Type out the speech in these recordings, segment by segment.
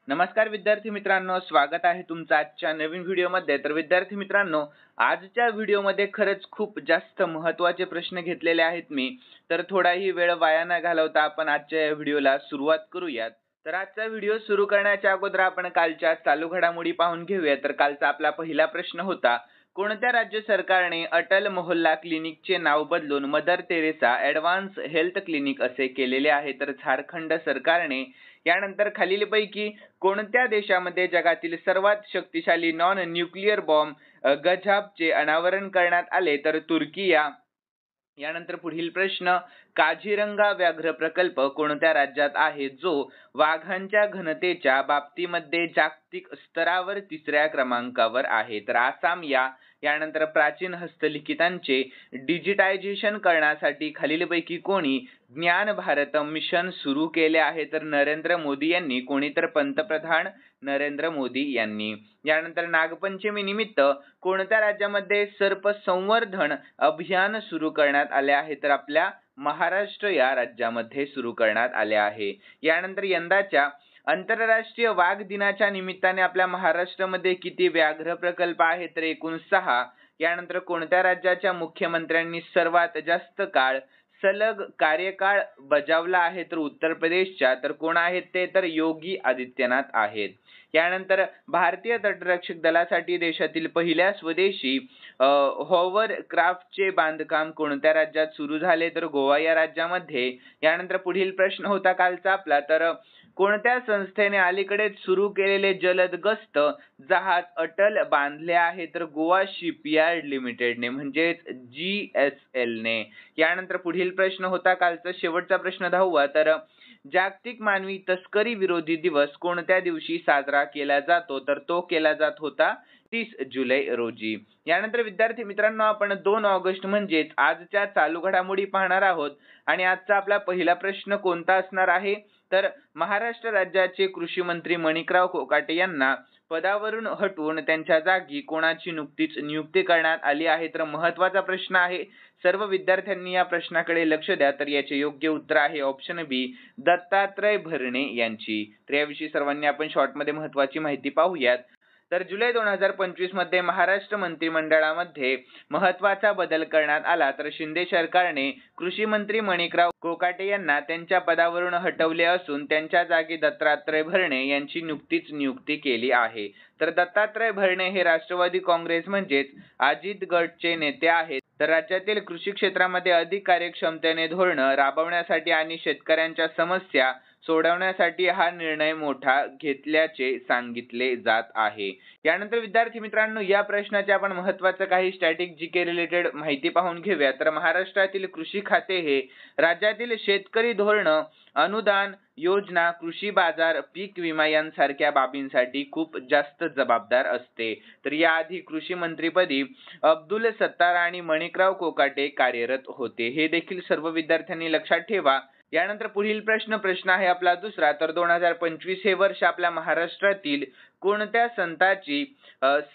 नमस्कार विद्यार्थी मित्रांनो, स्वागत आहे तुमचं आजच्या नवीन व्हिडिओमध्ये। तर विद्यार्थी मित्रांनो, आजच्या व्हिडिओमध्ये खरंच खूप जास्त महत्त्वाचे प्रश्न घेतलेले आहेत मी। तर थोडाही वेळ वाया न घालवता आपण आजच्या या व्हिडिओला सुरुवात करूयात। तर आजचा व्हिडिओ सुरू करण्याच्या अगोदर आपण कालच्या चालू घडामोडी पाहून घेऊया। तर कालचा आपला पहिला प्रश्न होता, कोणत्या राज्य सरकारने अटल मोहल्ला क्लिनिकचे नाव बदलून Mother Teresa advance health clinic असे केलेले आहे? तर झारखंड सरकारने। यानंतर खालीलपैकी कोणत्या देशामध्ये जगातील सर्वात शक्तिशाली नॉन न्यूक्लिअर बॉम्ब गझाबचे अनावरण करण्यात आले? तर तुर्की यानंतर पुढील प्रश्न, काझीरंगा व्याघ्र प्रकल्प कोणत्या राज्यात आहे जो वाघांच्या घनतेच्या बाबतीमध्ये जागतिक स्तरावर 3ऱ्या क्रमांकावर आहे? तर आसाम यानंतर प्राचीन हस्तलिखितांचे डिजिटायझेशन करण्यासाठी खालीलपैकी कोणी ज्ञान भारत मिशन सुरू केले आहे? तर नरेंद्र मोदी यांनी। कोणी? तर पंतप्रधान नरेंद्र मोदी यांनी। यानंतर नागपंचमी निमित्त कोणत्या राज्यामध्ये सर्प संवर्धन अभियान सुरू करण्यात आले आहे? तर आपल्या महाराष्ट्र या राज्यामध्ये सुरू करण्यात आले आहे। यानंतर यंदाच्या आंतरराष्ट्रीय वाघ दिनाच्या निमित्ताने आपल्या महाराष्ट्रामध्ये किती व्याघ्र प्रकल्प आहेत? तर एकूण 6। यानंतर कोणत्या राज्याच्या मुख्यमंत्र्यांनी सर्वात जास्त काळ सलग कार्यकाळ बजावला आहे? तर उत्तर प्रदेशच्या। तर कोण आहेत ते? तर योगी आदित्यनाथ आहेत। यानंतर भारतीय तटरक्षक दलासाठी देशातील पहिल्या स्वदेशी हॉवरक्राफ्टचे बांधकाम कोणत्या राज्यात सुरू झाले? तर गोवा या राज्यामध्ये। यानंतर पुढील प्रश्न होता कालचा आपला, तर कोणत्या संस्थेने अलीकडेच सुरू केलेले जलद गस्त जहाज अटल बांधले आहे? तर गोवा शिपयार्ड लिमिटेडने, म्हणजेच GSL ने। यानंतर पुढील प्रश्न होता कालचा शेवटचा प्रश्न 10वा, तर जागतिक मानवी तस्करी विरोधी दिवस कोणत्या दिवशी साजरा केला जातो? तर तो केला जात होता 30 जुलै रोजी। यानंतर विद्यार्थी मित्रांनो, आपण 2 ऑगस्ट म्हणजेच आजच्या चालू घडामोडी पाहणार आहोत। आणि आजचा आपला पहिला प्रश्न कोणता असणार आहे? तर महाराष्ट्र राज्याचे कृषी मंत्री मणिकराव कोकाटे यांना पदावरून हटवून त्यांच्या जागी कोणाची नुकतीच नियुक्ती करण्यात आली आहे? तर महत्त्वाचा प्रश्न आहे, सर्व विद्यार्थ्यांनी या प्रश्नाकडे लक्ष द्या। तर याचे योग्य उत्तर आहे ऑप्शन बी, दत्तात्रय भरणे यांची। तर याविषयी सर्वांनी आपण शॉर्टमध्ये महत्त्वाची माहिती पाहूयात। तर जुलै 2025 मध्ये महाराष्ट्र मंत्रिमंडळामध्ये महत्त्वाचा बदल करण्यात आला। तर शिंदे सरकारने कृषी मंत्री मणिकराव कोकाटे यांना त्यांच्या पदावरून हटवले असून त्यांच्या जागी दत्तात्रय भरणे यांची नुकतीच नियुक्ती केली आहे। तर दत्तात्रय भरणे हे राष्ट्रवादी काँग्रेस म्हणजेच अजित गटचे नेते आहेत। तर राज्यातील कृषी क्षेत्रामध्ये अधिक कार्यक्षमतेने धोरण राबवण्यासाठी आणि शेतकऱ्यांच्या समस्या सोडवण्यासाठी हा निर्णय मोठा घेतल्याचे सांगितले जात आहे। यानंतर विद्यार्थी मित्रांनो, या प्रश्नाचे आपण महत्त्वाचं काही स्टॅटिक जीके रिलेटेड माहिती पाहून घेऊया। तर महाराष्ट्रातील कृषी खाते हे राज्यातील शेतकरी धोरण, अनुदान, योजना, कृषी बाजार, पीक विमा यांसारख्या बाबींसाठी खूप जास्त जबाबदार असते। तर याआधी कृषी मंत्रीपदी अब्दुल सत्तार आणि मणिकराव कोकाटे कार्यरत होते, हे देखील सर्व विद्यार्थ्यांनी लक्षात ठेवा। यानंतर पुढील प्रश्न आहे आपला दुसरा, तर 2025 हे वर्ष आपल्या महाराष्ट्रातील कोणत्या संतांची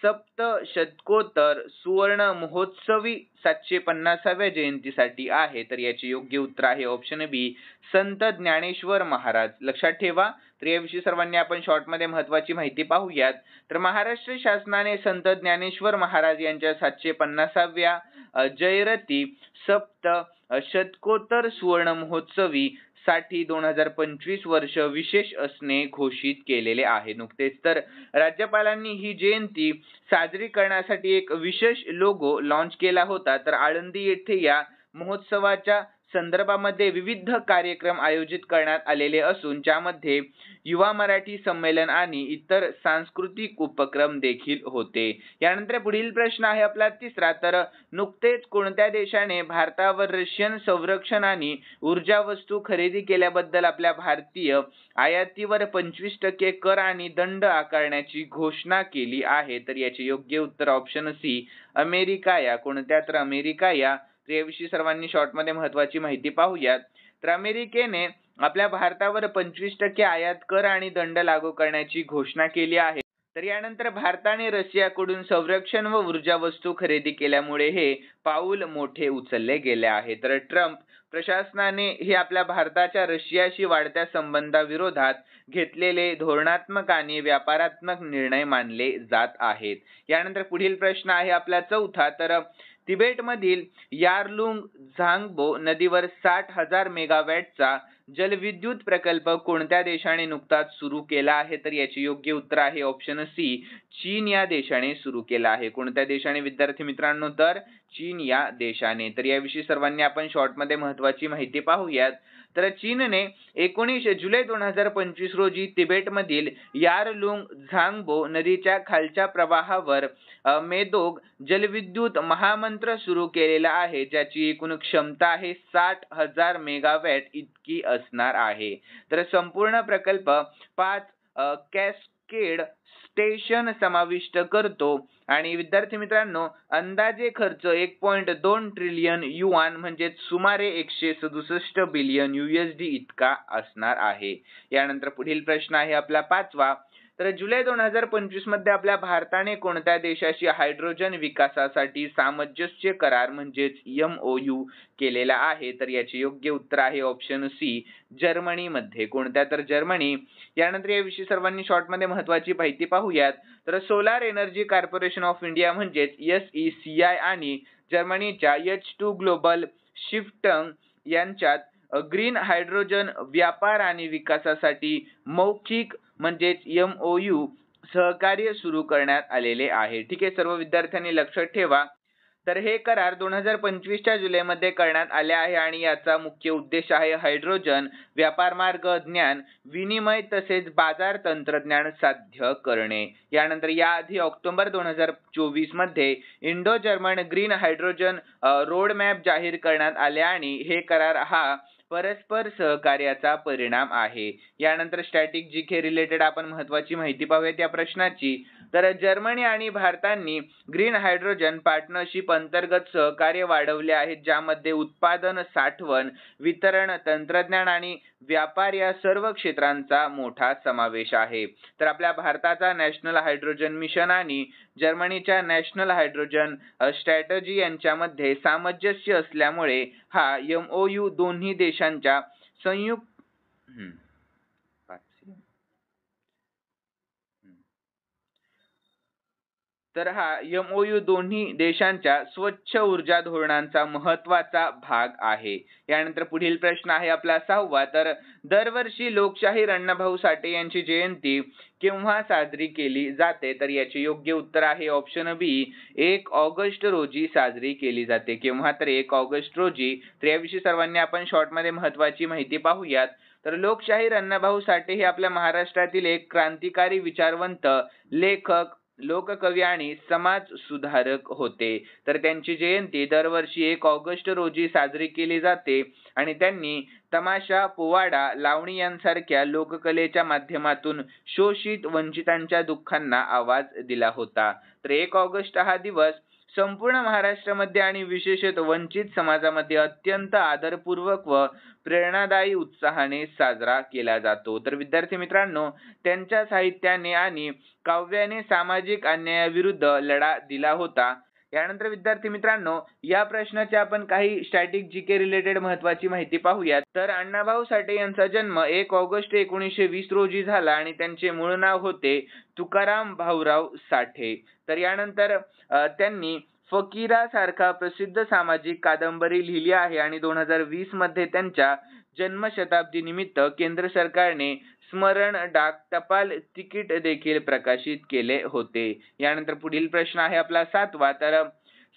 सप्तशतकोत्तर सुवर्ण महोत्सवी 750व्या जयंतीसाठी आहे? तर याचे योग्य उत्तर आहे ऑप्शन बी, संत ज्ञानेश्वर महाराज। लक्षात ठेवा। तर याविषयी सर्वांनी आपण शॉर्टमध्ये महत्त्वाची माहिती पाहूयात। तर महाराष्ट्र शासनाने संत ज्ञानेश्वर महाराज यांच्या 750व्या जयंती सप्तशतकोत्तर सुवर्ण महोत्सवी साठी 2025 वर्ष विशेष असणे घोषित केलेले आहे नुकतेच। तर राज्यपालांनी ही जयंती साजरी करण्यासाठी एक विशेष लोगो लॉन्च केला होता। तर आळंदी येथे या महोत्सवाच्या संदर्भामध्ये विविध कार्यक्रम आयोजित करण्यात आलेले असून ज्यामध्ये युवा मराठी संमेलन आणि इतर सांस्कृतिक उपक्रम देखील होते। यानंतर पुढील प्रश्न आहे आपला तिसरा, तर नुकतेच कोणत्या देशाने भारतावर रशियन संरक्षण आणि ऊर्जा वस्तू खरेदी केल्याबद्दल आपल्या भारतीय आयातीवर 25% कर आणि दंड आकारण्याची घोषणा केली आहे? तर याचे योग्य उत्तर ऑप्शन सी, अमेरिका या। कोणत्या? तर अमेरिका या। तर याविषयी सर्वांनी शॉर्टमध्ये महत्त्वाची माहिती पाहूयात। तर अमेरिकेने आपल्या भारतावर 25% आयात कर आणि दंड लागू करण्याची घोषणा केली आहे। तर यानंतर भारताने रशियाकडून संरक्षण व ऊर्जा वस्तू खरेदी केल्यामुळे हे पाऊल मोठे उचलले गेले आहे। तर ट्रम्प प्रशासनाने हे आपल्या भारताच्या रशियाशी वाढत्या संबंधाविरोधात घेतलेले धोरणात्मक आणि व्यापारात्मक निर्णय मानले जात आहेत. यानंतर पुढील प्रश्न आहे आपला चौथा. तर तिबेटमधील यारलुंग झांगबो नदीवर 60,000 मेगावॅटचा जलविद्युत प्रकल्प कोणत्या देशाने नुकताच सुरू केला आहे? तर याचे योग्य उत्तर आहे ऑप्शन सी, चीन या देशाने सुरू केला आहे. कोणत्या देशाने विद्यार्थी मित्रांनो? तर चीन या देशाने. तर याविषयी सर्वांनी आपण शॉर्ट मध्ये महत्त्वाची माहिती पाहूयात. तर चीनने 19 जुलै 2025 रोजी तिबेटमधील यारलुंग झांगबो नदीच्या खालच्या प्रवाहावर मेदोग जलविद्युत महामंत्र सुरू केलेला आहे, ज्याची एकूण क्षमता आहे 60,000 मेगावॅट इतकी असणार आहे. तर संपूर्ण प्रकल्प 5 कॅस्केड स्टेशन समाविष्ट करतो आणि विद्यार्थी मित्रांनो अंदाजे खर्च 1.2 ट्रिलियन युआन म्हणजे सुमारे 167 बिलियन USD इतका असणार आहे. यानंतर पुढील प्रश्न आहे आपला पाचवा. तर जुलै 2025 मध्ये आपल्या भारताने कोणत्या देशाशी हायड्रोजन विकासासाठी सामंजस्य करार म्हणजेच MOU केलेला आहे? तर याचे योग्य उत्तर आहे ऑप्शन सी, जर्मनी मध्ये. कोणत्या? तर जर्मनी. यानंतर याविषयी सर्वांनी शॉर्ट मध्ये महत्त्वाची माहिती पाहूयात. तर solar energy corporation of India म्हणजेच SECI आणि जर्मनीच्या H2 ग्लोबल शिफ्टंग यांच्यात ग्रीन हायड्रोजन व्यापार आणि विकासासाठी मौखिक म्हणजेच MOU सहकार्य सुरू करण्यात आलेले आहे. ठीक आहे, सर्व विद्यार्थ्यांनी लक्षात ठेवा. तर हे करार 2025 च्या जुलैमध्ये करण्यात आले आहे आणि याचा मुख्य उद्देश आहे हायड्रोजन व्यापार मार्ग ज्ञान विनिमय तसेच बाजार तंत्रज्ञान साध्य करणे. यानंतर याआधी ऑक्टोबर 2024 मध्ये Indo German green hydrogen road map जाहीर करण्यात आले आणि हे करार हा परस्पर सहकार्याचा परिणाम आहे. यानंतर स्टॅटिक जीके रिलेटेड आपण महत्त्वाची माहिती पाहूया त्या प्रश्नाची. तर जर्मनी आणि भारतांनी ग्रीन हायड्रोजन पार्टनरशिप अंतर्गत सहकार्य वाढवले आहे, ज्यामध्ये उत्पादन, साठवण, वितरण, तंत्रज्ञान आणि व्यापार या सर्व क्षेत्रांचा मोठा समावेश आहे. तर आपल्या भारताचा नॅशनल हायड्रोजन मिशन आणि जर्मनीच्या नॅशनल हायड्रोजन स्ट्रॅटजी यांच्यामध्ये सामंजस्य असल्यामुळे हा MOU दोन्ही देशांच्या संयुक्त तर हा MOU दोन्ही देशांच्या स्वच्छ ऊर्जा धोरणांचा महत्त्वाचा भाग आहे. यानंतर पुढील प्रश्न आहे आपला सहावा. तर दरवर्षी लोकशाहीर अण्णाभाऊ साठे यांची जयंती केव्हा साजरी केली जाते? तर याचे योग्य उत्तर आहे ऑप्शन बी, 1 ऑगस्ट रोजी साजरी केली जाते. केव्हा? तर 1 ऑगस्ट रोजी. तर याविषयी सर्वांनी आपण शॉर्ट मध्ये महत्त्वाची माहिती पाहूयात. तर लोकशाहीर अण्णाभाऊ साठे हे आपल्या महाराष्ट्रातील एक क्रांतिकारी विचारवंत, लेखक, लोककवी आणि समाज सुधारक होते. तर त्यांची जयंती दरवर्षी 1 ऑगस्ट रोजी साजरी केली जाते आणि त्यांनी तमाशा, पोवाडा, लावणी यांसारख्या लोककलेच्या माध्यमातून शोषित वंचितांच्या दुःखांना आवाज दिला होता. तर 1 ऑगस्ट हा दिवस संपूर्ण महाराष्ट्रामध्ये आणि विशेषतः वंचित समाजामध्ये अत्यंत आदरपूर्वक व प्रेरणादायी उत्साहाने साजरा केला जातो. तर विद्यार्थी मित्रांनो, त्यांच्या साहित्याने आणि काव्याने सामाजिक अन्यायाविरुद्ध लढा दिला होता. यानंतर विद्यार्थी मित्रांनो, या प्रश्नाचे आपण काही स्टॅटिक जीके रिलेटेड महत्त्वाची माहिती पाहूयात. तर अण्णाभाऊ साठे यांचा जन्म 1 ऑगस्ट 1920 रोजी झाला आणि त्यांचे मूळ नाव होते तुकाराम भाऊराव साठे. तर यानंतर त्यांनी फकीरा सारखा प्रसिद्ध सामाजिक कादंबरी लिहिली आहे आणि 2020 मध्ये त्यांच्या जन्मशताब्दी निमित्त केंद्र सरकारने स्मरण डाक टपाल तिकीट देखील प्रकाशित केले होते. यानंतर पुढील प्रश्न आहे आपला सातवा. तर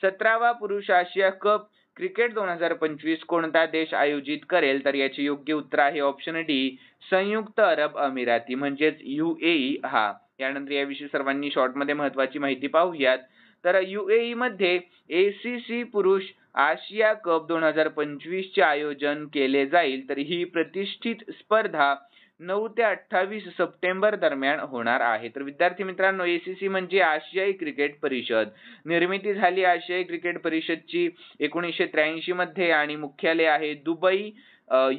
17वा पुरुष आशिया कप क्रिकेट 2025 कोणता देश आयोजित करेल? तर याचे योग्य उत्तर आहे ऑप्शन डी, संयुक्त अरब अमिराती म्हणजेच UAE हा. यानंतर याविषयी सर्वांनी शॉर्ट मध्ये महत्त्वाची माहिती पाहूयात. तर UAE मध्ये ACC पुरुष आशिया कप 2025 चे आयोजन केले जाईल. तर ही प्रतिष्ठित स्पर्धा 9 ते 28 सप्टेंबर दरम्यान होणार आहे. तर विद्यार्थी मित्रांनो, ACC म्हणजे आशियाई क्रिकेट परिषद. निर्मिती झाली आशियाई क्रिकेट परिषदची 1983 मध्ये आणि मुख्यालय आहे दुबई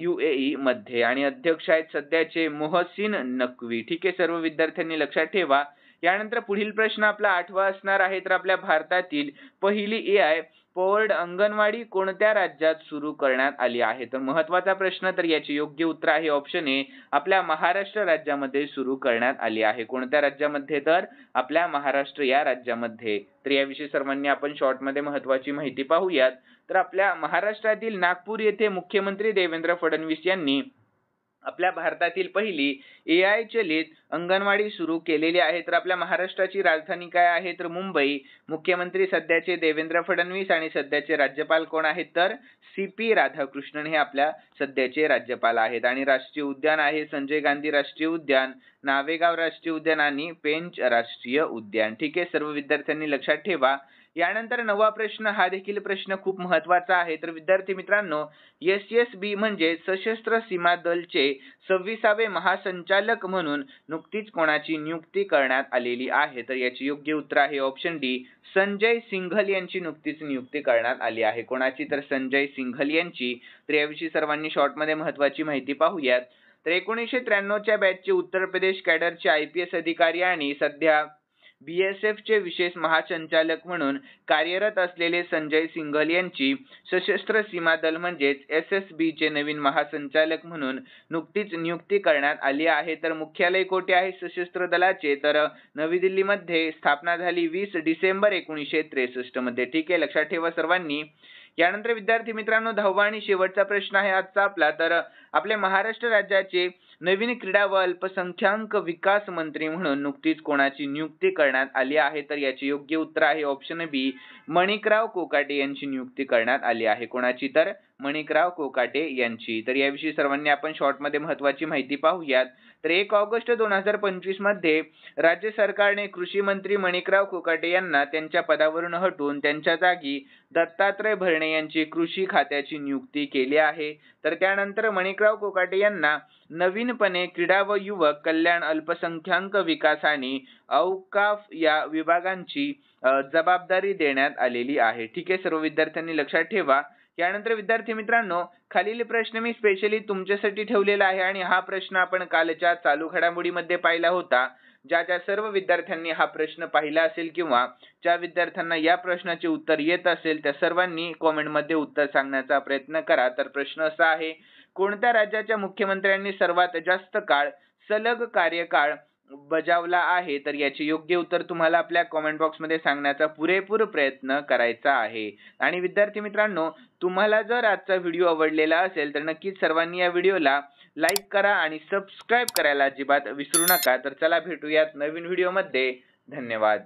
UAE मध्ये आणि अध्यक्ष आहेत सध्याचे मोहसिन नक्वी. ठीक आहे, सर्व विद्यार्थ्यांनी लक्षात ठेवा. यानंतर पुढील प्रश्न आपला 8वा असणार आहे, तर आपल्या भारतातील पहिली AI पॉवर्ड अंगणवाडी कोणत्या राज्यात सुरू करण्यात आली आहे? तर महत्त्वाचा प्रश्न, तर याचे योग्य उत्तर आहे ऑप्शन ए, आपल्या महाराष्ट्र राज्यामध्ये सुरू करण्यात आली आहे. कोणत्या राज्यामध्ये? तर आपल्या महाराष्ट्र या राज्यामध्ये. तर याविषयी सर्वांनी आपण शॉर्टमध्ये महत्त्वाची माहिती पाहूयात. तर आपल्या महाराष्ट्रातील नागपूर येथे मुख्यमंत्री देवेंद्र फडणवीस यांनी आपल्या भारतातील पहिली AI चलित अंगणवाडी सुरू केलेली आहे. तर आपल्या महाराष्ट्राची राजधानी काय आहे? तर मुंबई. मुख्यमंत्री सध्याचे देवेंद्र फडणवीस आणि सध्याचे राज्यपाल कोण आहेत? तर CP राधाकृष्णन हे आपल्या सध्याचे राज्यपाल आहेत. आणि राष्ट्रीय उद्यान आहे संजय गांधी राष्ट्रीय उद्यान, नावेगाव राष्ट्रीय उद्यान आणि पेंच राष्ट्रीय उद्यान. ठीक आहे, सर्व विद्यार्थ्यांनी लक्षात ठेवा. यानंतर 9वा प्रश्न, हा देखील प्रश्न खूप महत्त्वाचा आहे. तर विद्यार्थी मित्रांनो, SSB म्हणजे सशस्त्र सीमा दलचे 26वे महासंचालक म्हणून नुकतीच कोणाची नियुक्ती करण्यात आलेली आहे? तर याचे योग्य उत्तर आहे ऑप्शन डी, संजय सिंघल यांची नुकतीच नियुक्ती करण्यात आली आहे. कोणाची? तर संजय सिंघल यांची. तर याविषयी सर्वांनी शॉर्टमध्ये महत्त्वाची माहिती पाहूयात. तर 1993च्या बॅचचे उत्तर प्रदेश कॅडरचे IPS अधिकारी आणि सध्या BSF चे विशेष महासंचालक म्हणून कार्यरत असलेले संजय सिंघल यांची सशस्त्र सीमा दल म्हणजेच SSB चे नवीन महासंचालक म्हणून नुकतीच नियुक्ती करण्यात आली आहे. तर मुख्यालय कोठे आहे सशस्त्र दलाचे? तर नवी दिल्लीमध्ये स्थापना झाली 20 डिसेंबर 1963 मध्ये. ठीक आहे, लक्षात ठेवा सर्वांनी. यानंतर विद्यार्थी मित्रांनो, 10वा आणि शेवटचा प्रश्न आहे आजचा आपला. तर आपल्या महाराष्ट्र राज्याचे नवीन क्रीडा व अल्पसंख्याक विकास मंत्री म्हणून नुकतीच कोणाची नियुक्ती करण्यात आली आहे? तर याचे योग्य उत्तर आहे ऑप्शन बी, मणिकराव कोकाटे यांची नियुक्ती करण्यात आली आहे. कोणाची? तर मणिकराव कोकाटे यांची. तर याविषयी सर्वांनी आपण शॉर्टमध्ये महत्त्वाची माहिती पाहूयात. तर 1 ऑगस्ट 2025 मध्ये राज्य सरकारने कृषी मंत्री मणिकराव कोकाटे यांना त्यांच्या पदावरून हटवून त्यांच्या जागी दत्तात्रय भरणे यांची कृषी खात्याची नियुक्ती केली आहे. तर त्यानंतर मणिकराव कोकाटे यांना नवीनपणे क्रीडा व युवक कल्याण, अल्पसंख्याक विकास आणि औकाफ या विभागांची जबाबदारी देण्यात आलेली आहे. ठीक आहे, सर्व विद्यार्थ्यांनी लक्षात ठेवा. यानंतर विद्यार्थी मित्रांनो, खालील प्रश्न मी स्पेशली तुमच्यासाठी ठेवलेला आहे आणि हा प्रश्न आपण कालच्या चालू घडामोडीमध्ये पाहिला होता. ज्या सर्व विद्यार्थ्यांनी हा प्रश्न पाहिला असेल किंवा ज्या विद्यार्थ्यांना या प्रश्नाचे उत्तर येत असेल त्या सर्वांनी कमेंटमध्ये उत्तर सांगण्याचा प्रयत्न करा. तर प्रश्न असा आहे, कोणत्या राज्याच्या मुख्यमंत्र्यांनी सर्वात जास्त काळ सलग कार्यकाळ बजावला आहे? तर याचे योग्य उत्तर तुम्हाला आपल्या कमेंट बॉक्समध्ये सांगण्याचा पुरेपूर प्रयत्न करायचा आहे. आणि विद्यार्थी मित्रांनो, तुम्हाला जर आजचा व्हिडिओ आवडलेला असेल तर नक्कीच सर्वांनी या व्हिडिओला लाईक करा आणि सबस्क्राईब करायला अजिबात विसरू नका. तर चला भेटूयात नवीन व्हिडिओमध्ये. धन्यवाद.